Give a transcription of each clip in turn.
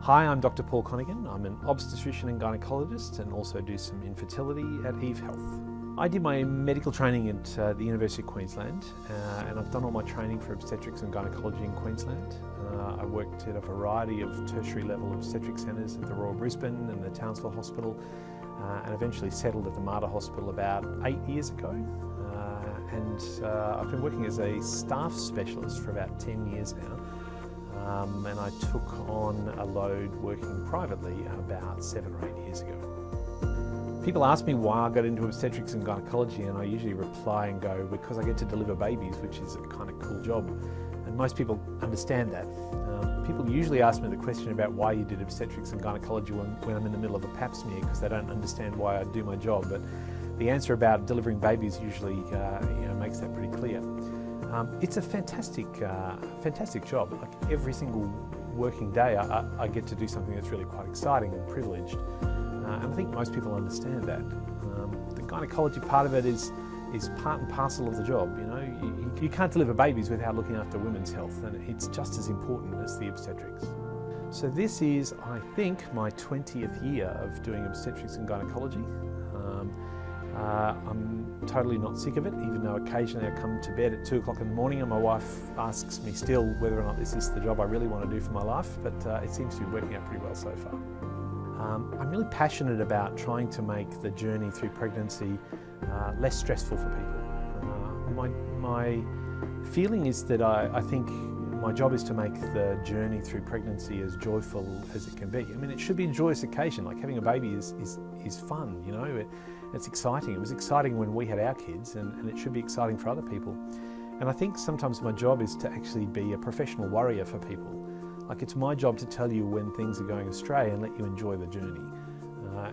Hi, I'm Dr. Paul Conaghan. I'm an obstetrician and gynecologist and also do some infertility at Eve Health. I did my medical training at the University of Queensland and I've done all my training for obstetrics and gynecology in Queensland. I worked at a variety of tertiary level obstetric centres at the Royal Brisbane and the Townsville Hospital and eventually settled at the Mater Hospital about 8 years ago. I've been working as a staff specialist for about 10 years now. And I took on a load working privately about 7 or 8 years ago. People ask me why I got into obstetrics and gynecology, and I usually reply and go, because I get to deliver babies, which is a kind of cool job. And most people understand that. People usually ask me the question about why you did obstetrics and gynecology when I'm in the middle of a pap smear, because they don't understand why I do my job. But the answer about delivering babies usually makes that pretty clear. It's a fantastic job. Like every single working day I get to do something that's really quite exciting and privileged. And I think most people understand that. The gynecology part of it is part and parcel of the job. You can't deliver babies without looking after women's health, and it's just as important as the obstetrics. So this is, I think, my 20th year of doing obstetrics and gynecology. I'm totally not sick of it, even though occasionally I come to bed at 2 o'clock in the morning and my wife asks me still whether or not this is the job I really want to do for my life, but it seems to be working out pretty well so far. I'm really passionate about trying to make the journey through pregnancy less stressful for people. My feeling is that I think my job is to make the journey through pregnancy as joyful as it can be. I mean, it should be a joyous occasion. Like having a baby is fun, It's exciting. It was exciting when we had our kids, and it should be exciting for other people. And I think sometimes my job is to actually be a professional worrier for people. Like it's my job to tell you when things are going astray and let you enjoy the journey.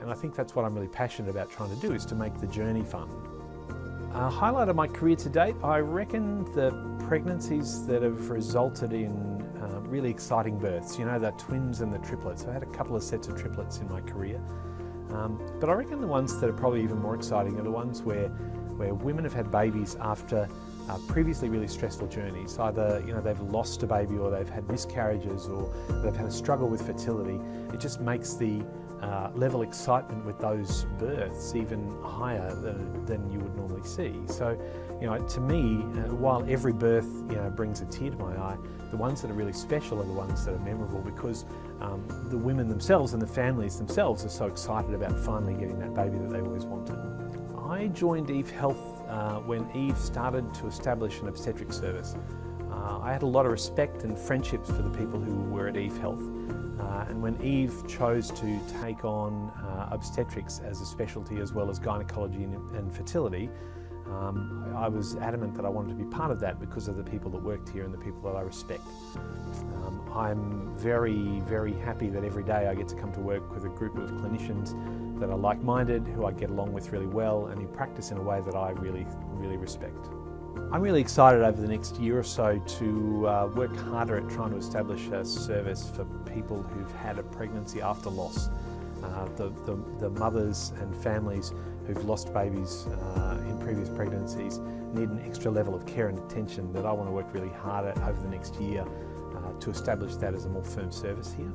And I think that's what I'm really passionate about trying to do, is to make the journey fun. Highlight of my career to date, I reckon the pregnancies that have resulted in really exciting births, the twins and the triplets. I had a couple of sets of triplets in my career. But I reckon the ones that are probably even more exciting are the ones where women have had babies after previously really stressful journeys. Either they've lost a baby, or they've had miscarriages, or they've had a struggle with fertility. It just makes the level of excitement with those births even higher than you would normally see. So, to me, while every birth brings a tear to my eye, the ones that are really special are the ones that are memorable, because the women themselves and the families themselves are so excited about finally getting that baby that they've always wanted. I joined Eve Health when Eve started to establish an obstetric service. I had a lot of respect and friendships for the people who were at Eve Health. And when Eve chose to take on obstetrics as a specialty, as well as gynecology and fertility, I was adamant that I wanted to be part of that because of the people that worked here and the people that I respect. I'm very, very happy that every day I get to come to work with a group of clinicians that are like-minded, who I get along with really well, and who practice in a way that I really, really respect. I'm really excited over the next year or so to work harder at trying to establish a service for people who've had a pregnancy after loss. The mothers and families who've lost babies in previous pregnancies need an extra level of care and attention that I want to work really hard at over the next year to establish that as a more firm service here.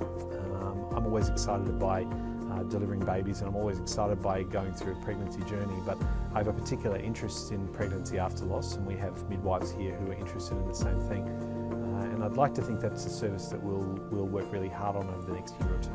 I'm always excited by delivering babies, and I'm always excited by going through a pregnancy journey, but I have a particular interest in pregnancy after loss, and we have midwives here who are interested in the same thing. And I'd like to think that's a service that we'll work really hard on over the next year or two.